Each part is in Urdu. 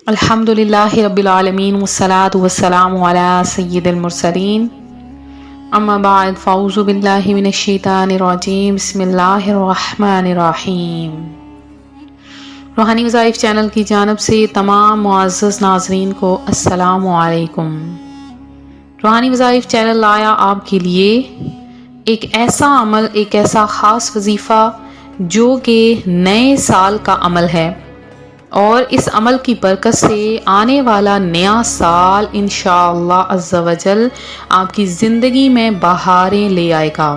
الحمدللہ رب العالمین والصلاة والسلام علی سید المرسلین اما بعد فاعوذ باللہ من الشیطان الرجیم بسم اللہ الرحمن الرحیم۔ روحانی وظائف چینل کی جانب سے تمام معزز ناظرین کو السلام علیکم۔ روحانی وظائف چینل لایا آپ کے لیے ایک ایسا عمل، ایک ایسا خاص وظیفہ جو کہ نئے سال کا عمل ہے، اور اس عمل کی برکت سے آنے والا نیا سال انشاءاللہ عز و جل آپ کی زندگی میں بہاریں لے آئے گا۔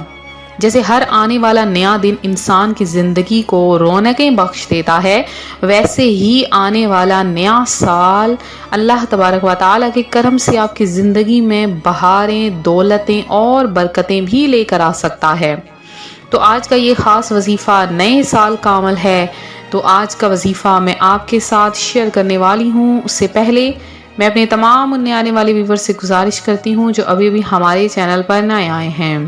جیسے ہر آنے والا نیا دن انسان کی زندگی کو رونقیں بخش دیتا ہے، ویسے ہی آنے والا نیا سال اللہ تبارک و تعالیٰ کے کرم سے آپ کی زندگی میں بہاریں، دولتیں اور برکتیں بھی لے کر آ سکتا ہے۔ تو آج کا یہ خاص وظیفہ نئے سال کا عمل ہے، تو آج کا وظیفہ میں آپ کے ساتھ شیئر کرنے والی ہوں۔ اس سے پہلے میں اپنے تمام نئے آنے والے ویور سے گزارش کرتی ہوں جو ابھی بھی ہمارے چینل پر نئے آئے ہیں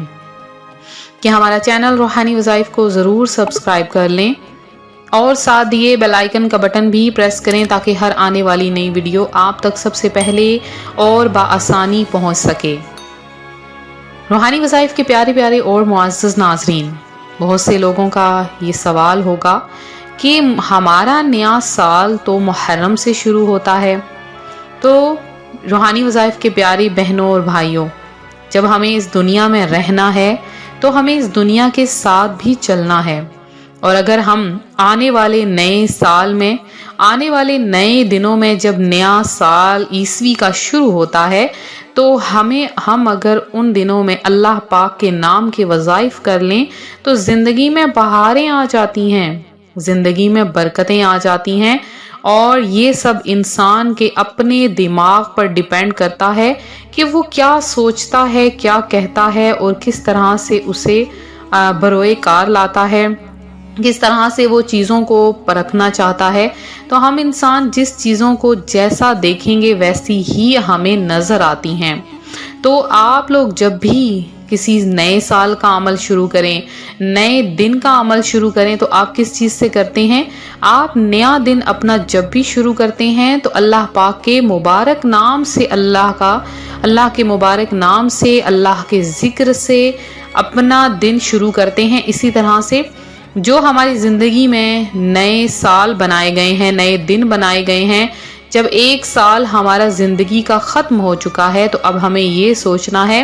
کہ ہمارا چینل روحانی وظائف کو ضرور سبسکرائب کر لیں اور ساتھ دیے بیل آئیکن کا بٹن بھی پریس کریں تاکہ ہر آنے والی نئی ویڈیو آپ تک سب سے پہلے اور بآسانی پہنچ سکے۔ روحانی وظائف کے پیارے پیارے اور معزز ناظرین، بہت سے لوگوں کا یہ سوال ہوگا کہ ہمارا نیا سال تو محرم سے شروع ہوتا ہے، تو روحانی وظائف کے پیاری بہنوں اور بھائیوں، جب ہمیں اس دنیا میں رہنا ہے تو ہمیں اس دنیا کے ساتھ بھی چلنا ہے، اور اگر ہم آنے والے نئے سال میں، آنے والے نئے دنوں میں جب نیا سال عیسوی کا شروع ہوتا ہے تو ہم اگر ان دنوں میں اللہ پاک کے نام کے وظائف کر لیں تو زندگی میں بہاریں آ جاتی ہیں، زندگی میں برکتیں آ جاتی ہیں، اور یہ سب انسان کے اپنے دماغ پر ڈیپینڈ کرتا ہے کہ وہ کیا سوچتا ہے، کیا کہتا ہے، اور کس طرح سے اسے بروئے کار لاتا ہے، کس طرح سے وہ چیزوں کو پرکھنا چاہتا ہے۔ تو ہم انسان جس چیزوں کو جیسا دیکھیں گے ویسی ہی ہمیں نظر آتی ہیں۔ تو آپ لوگ جب بھی کسی نئے سال کا عمل شروع کریں، نئے دن کا عمل شروع کریں، تو آپ کس چیز سے کرتے ہیں؟ آپ نیا دن اپنا جب بھی شروع کرتے ہیں تو اللہ پاک کے مبارک نام سے، اللہ کے مبارک نام سے، اللہ کے ذکر سے اپنا دن شروع کرتے ہیں۔ اسی طرح سے جو ہماری زندگی میں نئے سال بنائے گئے ہیں، نئے دن بنائے گئے ہیں، جب ایک سال ہمارا زندگی کا ختم ہو چکا ہے تو اب ہمیں یہ سوچنا ہے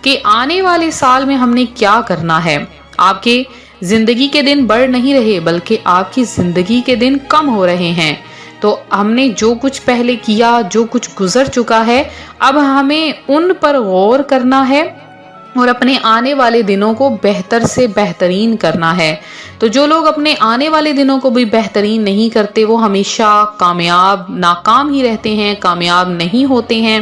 کہ آنے والے سال میں ہم نے کیا کرنا ہے۔ آپ کے زندگی کے دن بڑھ نہیں رہے بلکہ آپ کی زندگی کے دن کم ہو رہے ہیں۔ تو ہم نے جو کچھ پہلے کیا، جو کچھ گزر چکا ہے، اب ہمیں ان پر غور کرنا ہے اور اپنے آنے والے دنوں کو بہتر سے بہترین کرنا ہے۔ تو جو لوگ اپنے آنے والے دنوں کو بھی بہترین نہیں کرتے وہ ہمیشہ ناکام ہی رہتے ہیں، کامیاب نہیں ہوتے ہیں۔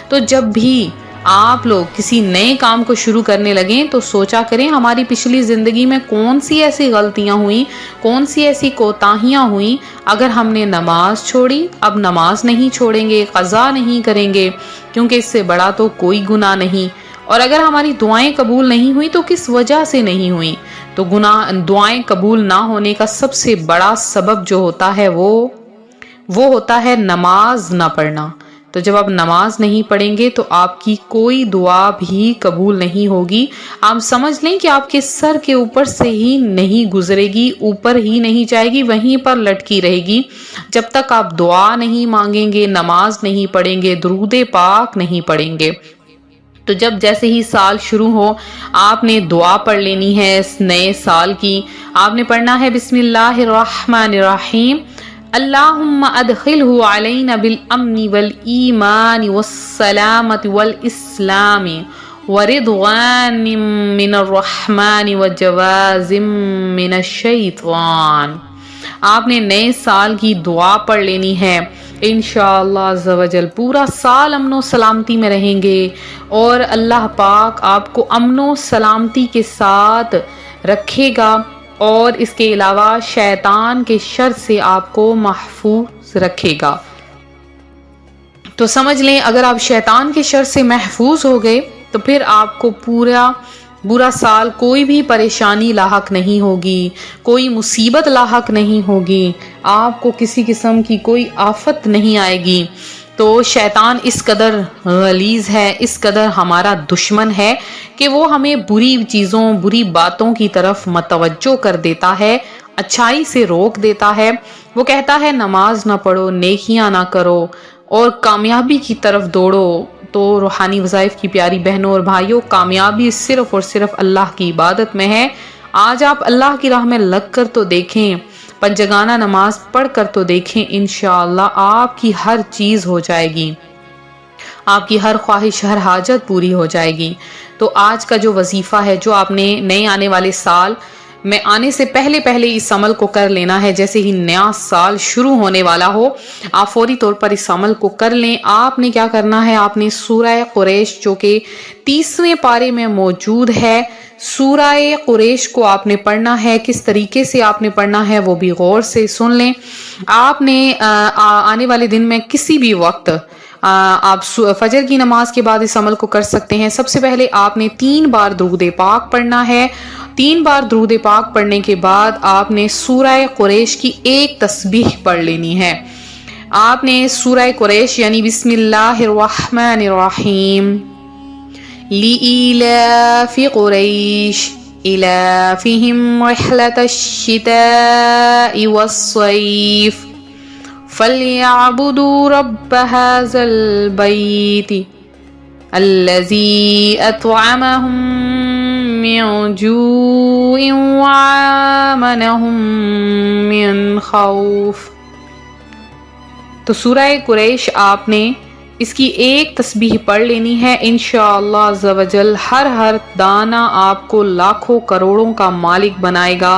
تو جب بھی آپ لوگ کسی نئے کام کو شروع کرنے لگیں تو سوچا کریں ہماری پچھلی زندگی میں کون سی ایسی غلطیاں ہوئیں، کون سی ایسی کوتاہیاں ہوئیں۔ اگر ہم نے نماز چھوڑی، اب نماز نہیں چھوڑیں گے، قضا نہیں کریں گے، کیونکہ اس سے بڑا تو کوئی گناہ نہیں۔ اور اگر ہماری دعائیں قبول نہیں ہوئی تو کس وجہ سے نہیں ہوئی؟ تو دعائیں قبول نہ ہونے کا سب سے بڑا سبب جو ہوتا ہے وہ ہوتا ہے نماز نہ پڑھنا۔ تو جب آپ نماز نہیں پڑھیں گے تو آپ کی کوئی دعا بھی قبول نہیں ہوگی۔ آپ سمجھ لیں کہ آپ کے سر کے اوپر سے ہی نہیں گزرے گی، اوپر ہی نہیں جائے گی، وہیں پر لٹکی رہے گی جب تک آپ دعا نہیں مانگیں گے، نماز نہیں پڑھیں گے، درود پاک نہیں پڑھیں گے۔ تو جب جیسے ہی سال شروع ہو آپ نے دعا پڑھ لینی ہے اس نئے سال کی۔ آپ نے پڑھنا ہے بسم اللہ الرحمن الرحیم، اللہم ادخلہ علینا بالامن والایمان والسلامت والاسلام ورضوان من الرحمن وجواز من الشیطان۔ آپ نے نئے سال کی دعا پڑھ لینی ہے۔ انشاءاللہ عز و جل پورا سال امن و سلامتی میں رہیں گے اور اللہ پاک آپ کو امن و سلامتی کے ساتھ رکھے گا، اور اس کے علاوہ شیطان کے شر سے آپ کو محفوظ رکھے گا۔ تو سمجھ لیں اگر آپ شیطان کے شر سے محفوظ ہو گئے تو پھر آپ کو پورا برا سال کوئی بھی پریشانی لاحق نہیں ہوگی، کوئی مصیبت لاحق نہیں ہوگی، آپ کو کسی قسم کی کوئی آفت نہیں آئے گی۔ تو شیطان اس قدر غلیظ ہے، اس قدر ہمارا دشمن ہے کہ وہ ہمیں بری چیزوں، بری باتوں کی طرف متوجہ کر دیتا ہے، اچھائی سے روک دیتا ہے۔ وہ کہتا ہے نماز نہ پڑھو، نیکیاں نہ کرو اور کامیابی کی طرف دوڑو۔ تو روحانی وظائف کی پیاری بہنوں اور بھائیوں، کامیابی صرف اور صرف اللہ کی عبادت میں ہے۔ آج آپ اللہ کی راہ میں لگ کر تو دیکھیں، پنجگانہ نماز پڑھ کر تو دیکھیں، انشاءاللہ آپ کی ہر چیز ہو جائے گی، آپ کی ہر خواہش، ہر حاجت پوری ہو جائے گی۔ تو آج کا جو وظیفہ ہے، جو آپ نے نئے آنے والے سال میں آنے سے پہلے اس عمل کو کر لینا ہے، جیسے ہی نیا سال شروع ہونے والا ہو آپ فوری طور پر اس عمل کو کر لیں۔ آپ نے کیا کرنا ہے، آپ نے سورہ قریش جو کہ 30ویں پارے میں موجود ہے، سورہ قریش کو آپ نے پڑھنا ہے۔ کس طریقے سے آپ نے پڑھنا ہے وہ بھی غور سے سن لیں۔ آپ نے آنے والے دن میں کسی بھی وقت آپ فجر کی نماز کے بعد اس عمل کو کر سکتے ہیں۔ سب سے پہلے آپ نے 3 بار درود پاک پڑھنا ہے۔ 3 بار درود پاک پڑھنے کے بعد آپ نے سورہ قریش کی ایک تسبیح پڑھ لینی ہے۔ آپ نے سورہ قریش یعنی بسم اللہ الرحمن الرحیم، لِإِيلَافِ قُرَيْشٍ إِيلَافِهِمْ رِحْلَةَ الشِّتَاءِ وَالصَّيْفِ فَلْيَعْبُدُوا رَبَّ هَذَا الْبَيْتِ الَّذِي أَطْعَمَهُم مِّن جُوعٍ وَآمَنَهُم مِّن خَوْفٍ۔ تو سورہ قریش آپ نے اس کی ایک تسبیح پڑھ لینی ہے۔ انشاءاللہ عز و جل ہر دانہ آپ کو لاکھوں کروڑوں کا مالک بنائے گا۔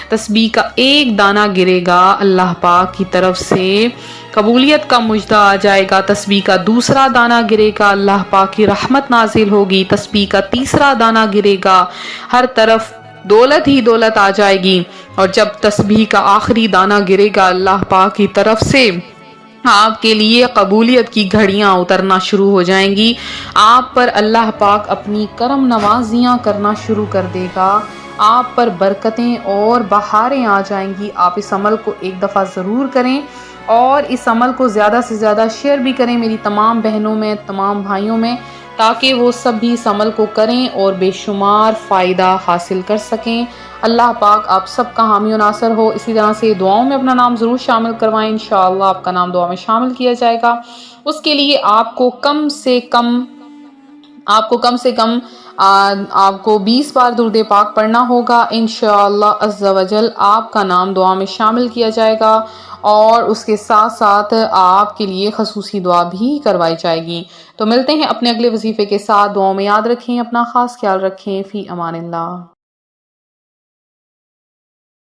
تسبیح کا ایک دانہ گرے گا، اللہ پاک کی طرف سے قبولیت کا مژدہ آ جائے گا۔ تسبیح کا دوسرا دانہ گرے گا، اللہ پاک کی رحمت نازل ہوگی۔ تسبیح کا تیسرا دانہ گرے گا، ہر طرف دولت ہی دولت آ جائے گی۔ اور جب تسبیح کا آخری دانہ گرے گا، اللہ پاک کی طرف سے آپ کے لیے قبولیت کی گھڑیاں اترنا شروع ہو جائیں گی۔ آپ پر اللہ پاک اپنی کرم نوازیاں کرنا شروع کر دے گا، آپ پر برکتیں اور بہاریں آ جائیں گی۔ آپ اس عمل کو ایک دفعہ ضرور کریں اور اس عمل کو زیادہ سے زیادہ شیئر بھی کریں میری تمام بہنوں میں، تمام بھائیوں میں، تاکہ وہ سب بھی اس عمل کو کریں اور بے شمار فائدہ حاصل کر سکیں۔ اللہ پاک آپ سب کا حامی و ناصر ہو۔ اسی طرح سے دعاؤں میں اپنا نام ضرور شامل کروائیں، انشاءاللہ آپ کا نام دعا میں شامل کیا جائے گا۔ اس کے لیے آپ کو کم سے کم 20 بار درود پاک پڑھنا ہوگا۔ انشاءاللہ عز و جل آپ کا نام دعا میں شامل کیا جائے گا اور اس کے ساتھ ساتھ آپ کے لیے خصوصی دعا بھی کروائی جائے گی۔ تو ملتے ہیں اپنے اگلے وظیفے کے ساتھ، دعاؤں میں یاد رکھیں، اپنا خاص خیال رکھیں، فی امان اللہ۔